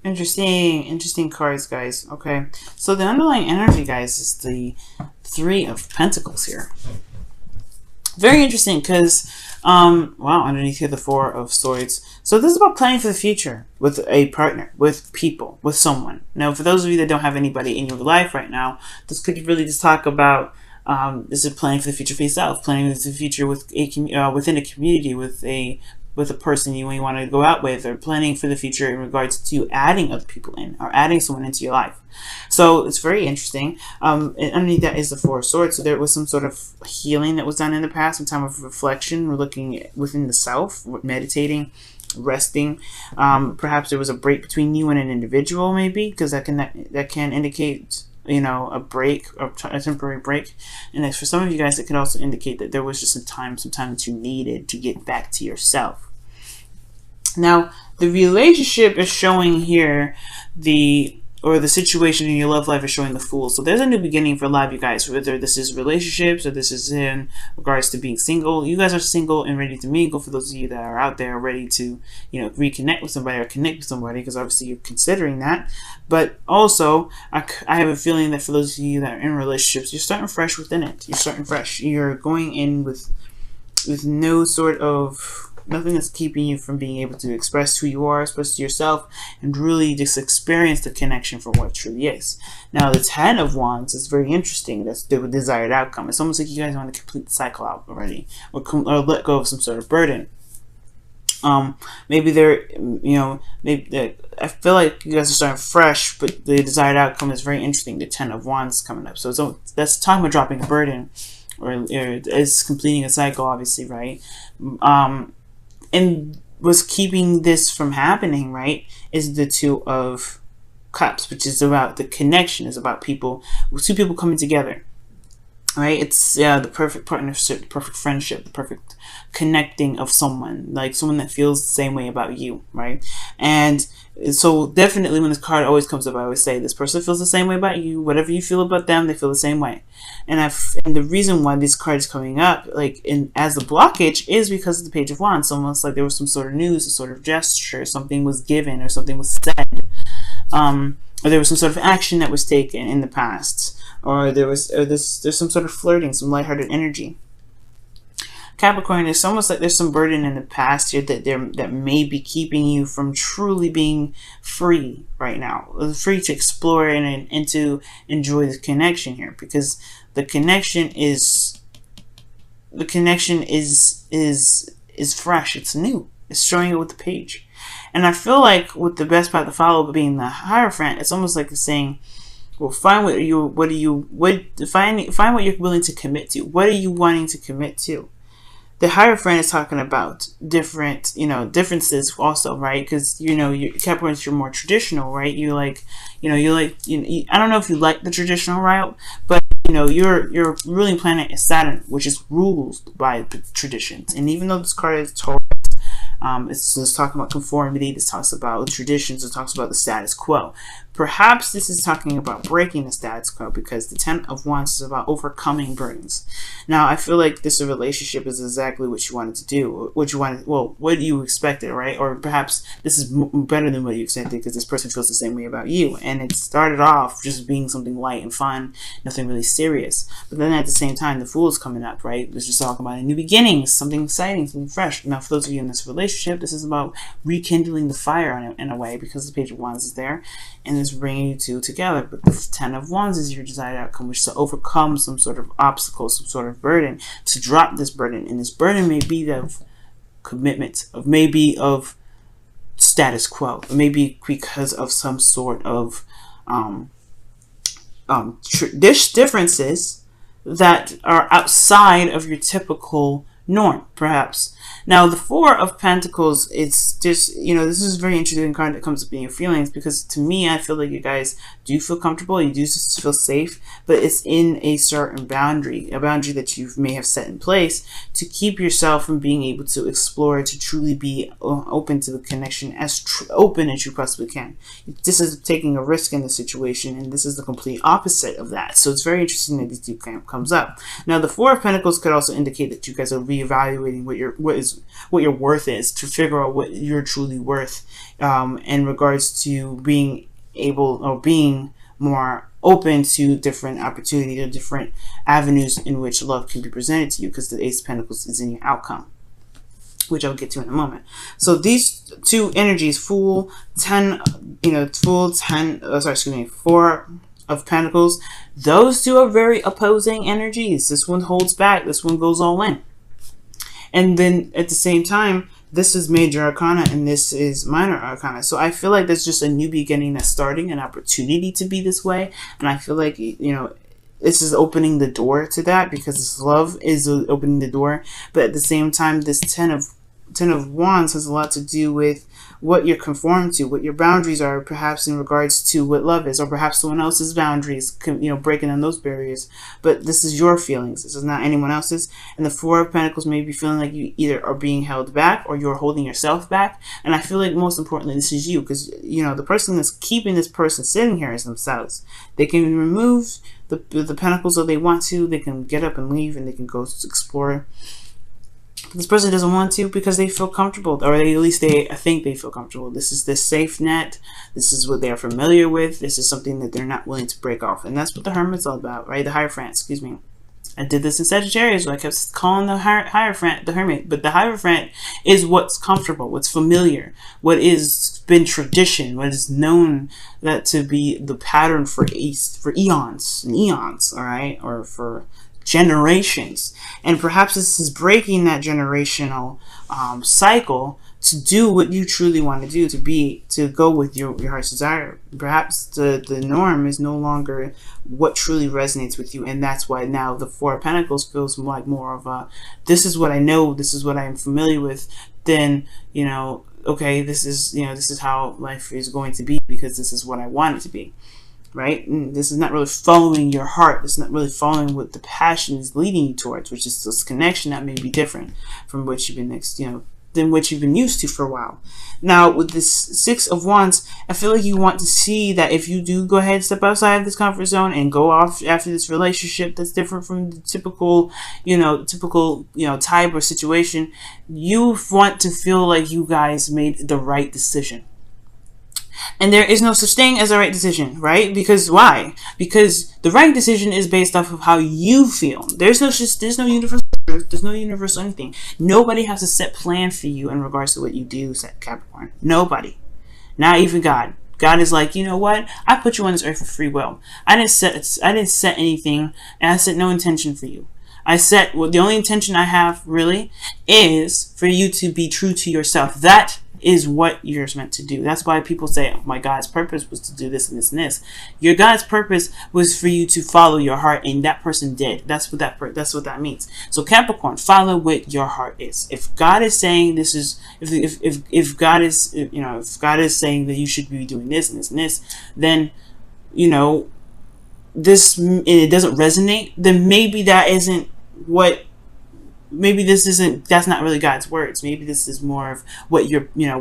Interesting cards, guys. Okay, so the underlying energy, guys, is the Three of Pentacles here. Very interesting because, wow, underneath here, the Four of Swords. So this is about planning for the future with a partner, with people, with someone. Now, for those of you that don't have anybody in your life right now, this could really just talk about, this is planning for the future for yourself, planning for the future with within a community, with a person you want to go out with, or planning for the future in regards to adding other people in, or adding someone into your life. So it's very interesting. And underneath that is the Four of Swords. So there was some sort of healing that was done in the past, some time of reflection. We're looking within the self, meditating, resting. Perhaps there was a break between you and an individual, maybe, because that can indicate, you know, a break, or a temporary break. And for some of you guys, it could also indicate that there was just some time that you needed to get back to yourself. Now, the relationship is showing here the situation in your love life is showing the Fool. So there's a new beginning for a lot of you guys, whether this is relationships or this is in regards to being single. You guys are single and ready to mingle. For those of you that are out there ready to, you know, reconnect with somebody or connect with somebody, because obviously you're considering that. But also, I have a feeling that for those of you that are in relationships, you're starting fresh within it. You're starting fresh. You're going in with no sort of, nothing that's keeping you from being able to express who you are, express to yourself, and really just experience the connection for what it truly is. Now, the Ten of Wands is very interesting. That's the desired outcome. It's almost like you guys want to complete the cycle out already, or let go of some sort of burden. Maybe they're, you know, I feel like you guys are starting fresh, but the desired outcome is very interesting. The Ten of Wands coming up. So that's talking about dropping a burden, or it's completing a cycle, obviously, right? And what's keeping this from happening, right, is the Two of Cups, which is about the connection, is about two people coming together, right? It's the perfect partnership, the perfect friendship, the perfect connecting of someone, like someone that feels the same way about you, right? And so definitely when this card always comes up, I always say this person feels the same way about you. Whatever you feel about them, they feel the same way. And the reason why this card is coming up, like as the blockage, is because of the Page of Wands. So almost like there was some sort of news, a sort of gesture, something was given or something was said, or there was some sort of action that was taken in the past, or there's some sort of flirting, some lighthearted energy. Capricorn, it's almost like there's some burden in the past here that may be keeping you from truly being free right now, free to explore and to enjoy the connection here, because the connection is fresh, it's new, it's showing it with the page. And I feel like with the best path to follow being the Hierophant, it's almost like it's saying, well, find what you're willing to commit to. What are you wanting to commit to? The Hierophant is talking about different, differences also, right? Because, Capricorns, you're more traditional, right? I don't know if you like the traditional route, but, your ruling planet is Saturn, which is ruled by traditions. And even though this card is Taurus, it's talking about conformity, this talks about traditions, it talks about the status quo. Perhaps this is talking about breaking the status quo, because the Ten of Wands is about overcoming burdens. Now, I feel like this relationship is exactly what you wanted to do, what you expected, right? Or perhaps this is better than what you expected, because this person feels the same way about you, and it started off just being something light and fun, nothing really serious. But then at the same time, the Fool is coming up, right? Let's just talk about a new beginnings, something exciting, something fresh. Now, for those of you in this relationship, this is about rekindling the fire in a way, because the Page of Wands is there, and it's bringing you two together. But the Ten of Wands is your desired outcome, which is to overcome some sort of obstacle, some sort of burden, to drop this burden. And this burden may be of commitment, of status quo, maybe because of some sort of differences that are outside of your typical norm, perhaps. Now, the Four of Pentacles, it's just, this is a very interesting card that comes up in your feelings, because to me, I feel like you guys do feel comfortable, you do feel safe, but it's in a certain boundary, a boundary that you may have set in place to keep yourself from being able to explore, to truly be open to the connection, as open as you possibly can. This is taking a risk in the situation, and this is the complete opposite of that. So it's very interesting that these two comes up. Now, the Four of Pentacles could also indicate that you guys are reevaluating evaluating what your worth is, to figure out what you're truly worth, in regards to being able, or being more open to different opportunities or different avenues in which love can be presented to you, because the Ace of Pentacles is in your outcome, which I'll get to in a moment. So these two energies, Fool, 10, Fool, 10, excuse me, 4 of Pentacles, those two are very opposing energies. This one holds back, this one goes all in. And then at the same time, this is Major Arcana and this is Minor Arcana. So I feel like there's just a new beginning that's starting, an opportunity to be this way. And I feel like, this is opening the door to that, because this love is opening the door. But at the same time, this Ten of Wands has a lot to do with what you're conformed to, what your boundaries are, perhaps in regards to what love is, or perhaps someone else's boundaries, breaking down those barriers. But this is your feelings. This is not anyone else's. And the Four of Pentacles may be feeling like you either are being held back or you're holding yourself back. And I feel like most importantly, this is you, because, the person that's keeping this person sitting here is themselves. They can remove the pentacles if they want to. They can get up and leave, and they can go explore. This person doesn't want to because they feel comfortable, or at least I think they feel comfortable. This is this safe net. This is what they are familiar with. This is something that they're not willing to break off. And that's what the Hermit's all about, right? The Hierophant, excuse me. I did this in Sagittarius, so I kept calling the Hierophant the Hermit. But the Hierophant is what's comfortable, what's familiar, what is been tradition, what is known that to be the pattern for eons and eons, all right? Or for generations. And perhaps this is breaking that generational cycle to do what you truly want to do, to go with your heart's desire. Perhaps the norm is no longer what truly resonates with you, and that's why now the Four of Pentacles feels like more of a, this is what I know, this is what I am familiar with, then okay, this is how life is going to be, because this is what I want it to be. Right? And this is not really following your heart. This is not really following what the passion is leading you towards, which is this connection that may be different from what you've been than what you've been used to for a while. Now, with this Six of Wands, I feel like you want to see that if you do go ahead and step outside of this comfort zone and go off after this relationship that's different from the typical type or situation, you want to feel like you guys made the right decision. And there is no such thing as a right decision, right? Because why? Because the right decision is based off of how you feel. There's no universal truth. There's no universal anything. Nobody has a set plan for you in regards to what you do, Capricorn. Nobody. Not even God. God is like, you know what? I put you on this earth for free will. I didn't set anything, and I set no intention for you. The only intention I have really is for you to be true to yourself. That is what you're meant to do. That's why people say, oh, my God's purpose was to do this and this and this. Your God's purpose was for you to follow your heart, and that person did. That's what that means. So Capricorn, follow what your heart is. If God is saying this is, if God is, if God is saying that you should be doing this and this and this, then this, and it doesn't resonate, then maybe that isn't what. Maybe that's not really God's words. Maybe this is more of what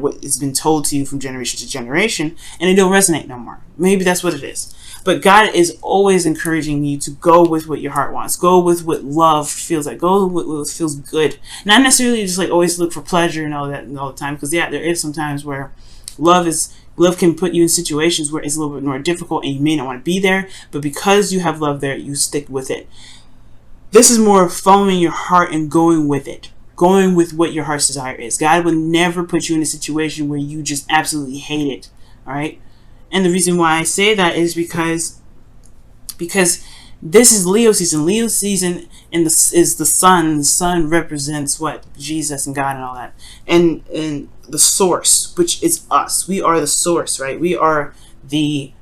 what has been told to you from generation to generation, and it don't resonate no more. Maybe that's what it is. But God is always encouraging you to go with what your heart wants. Go with what love feels like. Go with what feels good. Not necessarily just like always look for pleasure and all that and all the time. Because there is some times where love can put you in situations where it's a little bit more difficult and you may not want to be there. But because you have love there, you stick with it. This is more following your heart and going with it. Going with what your heart's desire is. God will never put you in a situation where you just absolutely hate it. Alright? And the reason why I say that is because this is Leo season. Leo season is the sun. The sun represents what? Jesus and God and all that. And the source, which is us. We are the source, right? We are the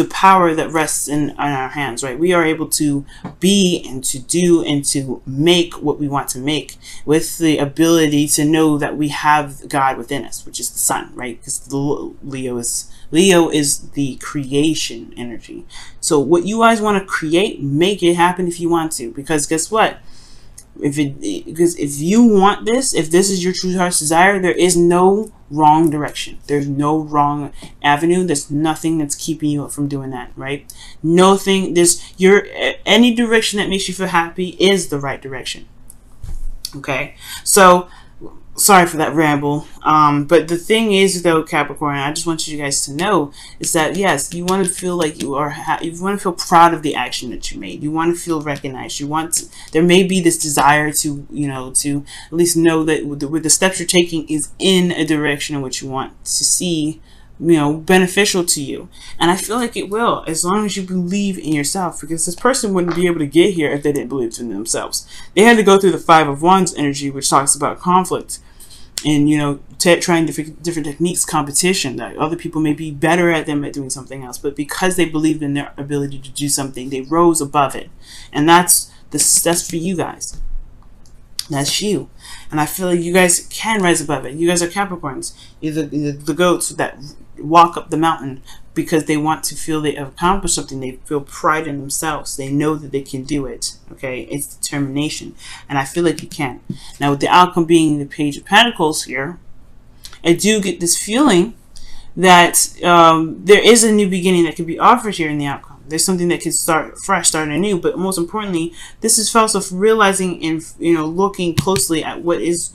power that rests in our hands, right? We are able to be and to do and to make what we want to make with the ability to know that we have God within us, which is the sun, right? Because Leo is the creation energy. So what you guys want to create, make it happen if you want to, because guess what? Because if you want this, if this is your true heart's desire, there is no wrong direction. There's no wrong avenue. There's nothing that's keeping you from doing that, right? Nothing. Any direction that makes you feel happy is the right direction. Okay, so sorry for that ramble. But the thing is, though, Capricorn, I just want you guys to know is that yes, you want to feel like you want to feel proud of the action that you made. You want to feel recognized. There may be this desire to, to at least know that with the steps you're taking is in a direction in which you want to see, beneficial to you. And I feel like it will, as long as you believe in yourself, because this person wouldn't be able to get here if they didn't believe in themselves. They had to go through the Five of Wands energy, which talks about conflict and, trying different techniques, competition, that other people may be better at them at doing something else, but because they believed in their ability to do something, they rose above it. And that's for you guys. That's you. And I feel like you guys can rise above it. You guys are Capricorns. You're the goats that walk up the mountain because they want to feel they have accomplished something. They feel pride in themselves. They know that they can do it. Okay? It's determination. And I feel like you can. Now, with the outcome being the Page of Pentacles here, I do get this feeling that there is a new beginning that can be offered here in the outcome. There's something that can start fresh, start anew. But most importantly, this is also realizing and looking closely at what is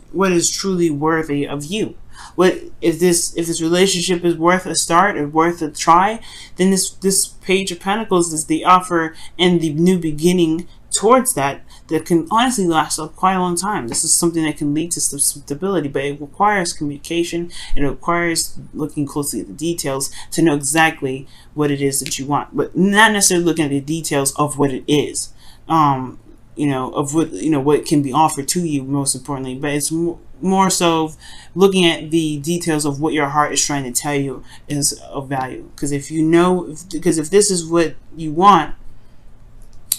truly worthy of you. If this relationship is worth a start or worth a try, then this Page of Pentacles is the offer and the new beginning towards that can honestly last quite a long time. This is something that can lead to some stability, but it requires communication. It requires looking closely at the details to know exactly what it is that you want, but not necessarily looking at the details of what it is. Of what can be offered to you, most importantly, but it's more so looking at the details of what your heart is trying to tell you is of value. Because if this is what you want,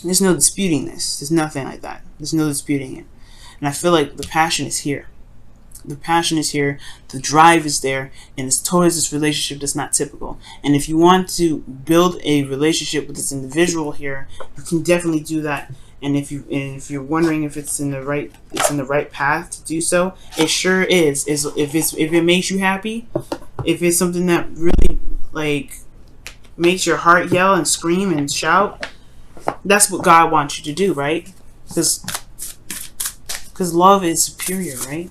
there's no disputing this. There's nothing like that. There's no disputing it. And I feel like the passion is here. The passion is here. The drive is there. And it's towards this relationship that's not typical. And if you want to build a relationship with this individual here, you can definitely do that. And if you're wondering if it's in the right path to do so, it sure is. If it makes you happy, if it's something that really makes your heart yell and scream and shout, that's what God wants you to do, right? Because love is superior, right?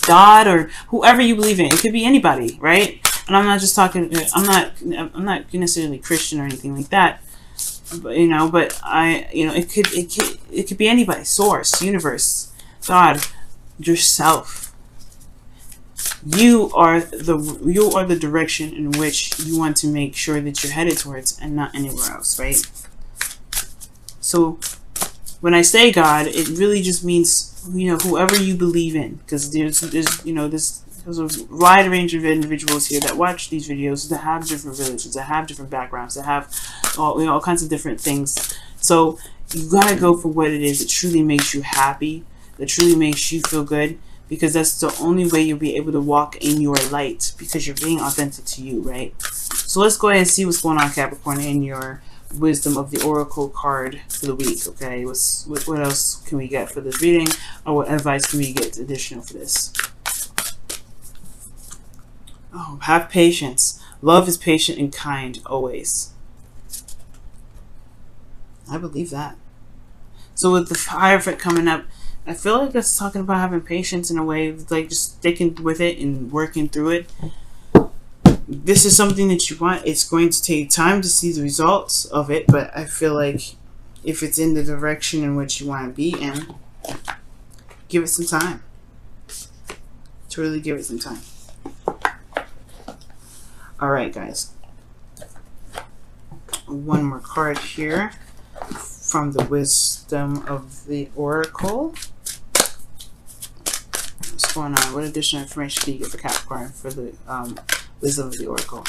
God or whoever you believe in, it could be anybody, right? And I'm not just talking. I'm not necessarily Christian or anything like that. But it could be anybody. Source, universe, God, yourself. You are the direction in which you want to make sure that you're headed towards, and not anywhere else, right? So when I say God, it really just means whoever you believe in, because there's a wide range of individuals here that watch these videos that have different religions, that have different backgrounds, that have all kinds of different things. So you gotta go for what it is that truly makes you happy, that truly makes you feel good, because that's the only way you'll be able to walk in your light, because you're being authentic to you, right? So let's go ahead and see what's going on, Capricorn, in your wisdom of the Oracle card for the week. Okay, what else can we get for this reading, or what advice can we get additional for this? Oh, have patience. Love is patient and kind always. I believe that. So with the Hierophant coming up, I feel like it's talking about having patience in a way, like just sticking with it and working through it. This is something that you want. It's going to take time to see the results of it, but I feel like if it's in the direction in which you want to be in, give it some time. To really give it some time. Alright, guys. One more card here from the wisdom of the Oracle. What's going on? What additional information can you get for Capricorn for the wisdom of the Oracle?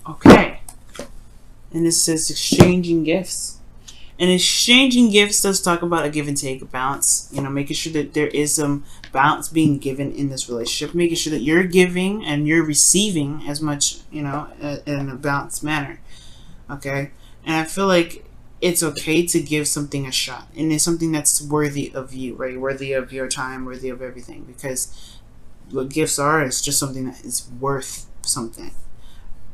Okay, And it says exchanging gifts. And exchanging gifts does talk about a give and take, a balance. You know, making sure that there is some balance being given in this relationship. Making sure that you're giving and you're receiving as much, you know, in a balanced manner. Okay? And I feel like it's okay to give something a shot. And it's something that's worthy of you, right? Worthy of your time, worthy of everything. Because what gifts are is just something that is worth something.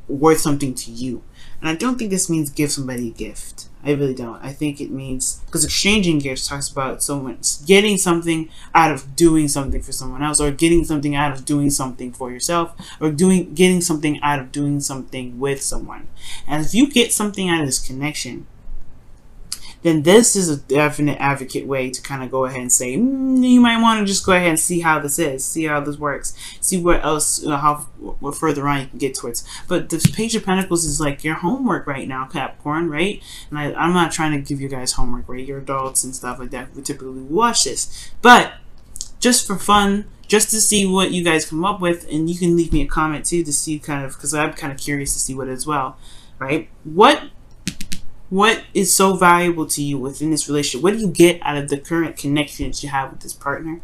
Worth something to you. And I don't think this means give somebody a gift. I really don't. I think it means, because exchanging gifts talks about someone getting something out of doing something for someone else, or getting something out of doing something for yourself, or getting something out of doing something with someone. And if you get something out of this connection, then this is a definite advocate way to kind of go ahead and say, you might want to just go ahead and see how this is, see how this works, see what else, what further on you can get towards. But the Page of Pentacles is like your homework right now, Capricorn, right? And I'm not trying to give you guys homework, right? You're adults and stuff like that. We typically watch this. But just for fun, just to see what you guys come up with, and you can leave me a comment too to see kind of, because I'm kind of curious to see what as well, right? What is so valuable to you within this relationship? What do you get out of the current connections you have with this partner?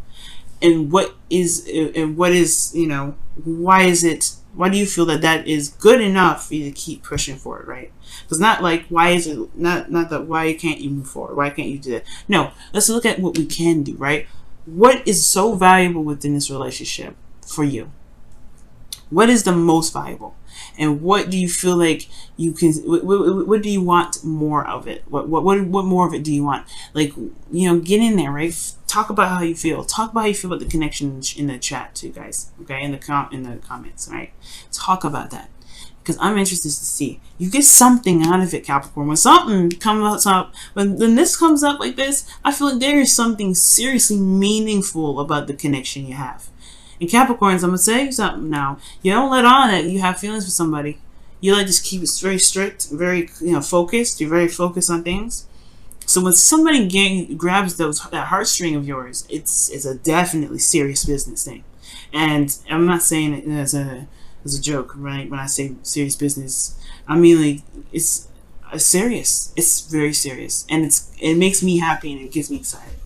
And what is, you know, why do you feel that is good enough for you to keep pushing forward, right? Because not like, why is it, not that why can't you move forward? Why can't you do that? No, let's look at what we can do, right? What is so valuable within this relationship for you? What is the most valuable? And what do you feel like you can, what do you want more of it? What more of it do you want? Like, you know, get in there, right? Talk about how you feel. Talk about how you feel about the connection in the chat too, guys. Okay, in the comments, right? Talk about that. Because I'm interested to see. You get something out of it, Capricorn. When something comes up, when this comes up like this, I feel like there is something seriously meaningful about the connection you have. And Capricorns, I'm going to say something now. You don't let on that you have feelings for somebody. You like just keep it very strict, very, you know, focused. You're very focused on things. So when somebody grabs that heartstring of yours, it's a definitely serious business thing. And I'm not saying it as a joke, right? When I say serious business, I mean like it's serious. It's very serious, and it makes me happy and it gets me excited.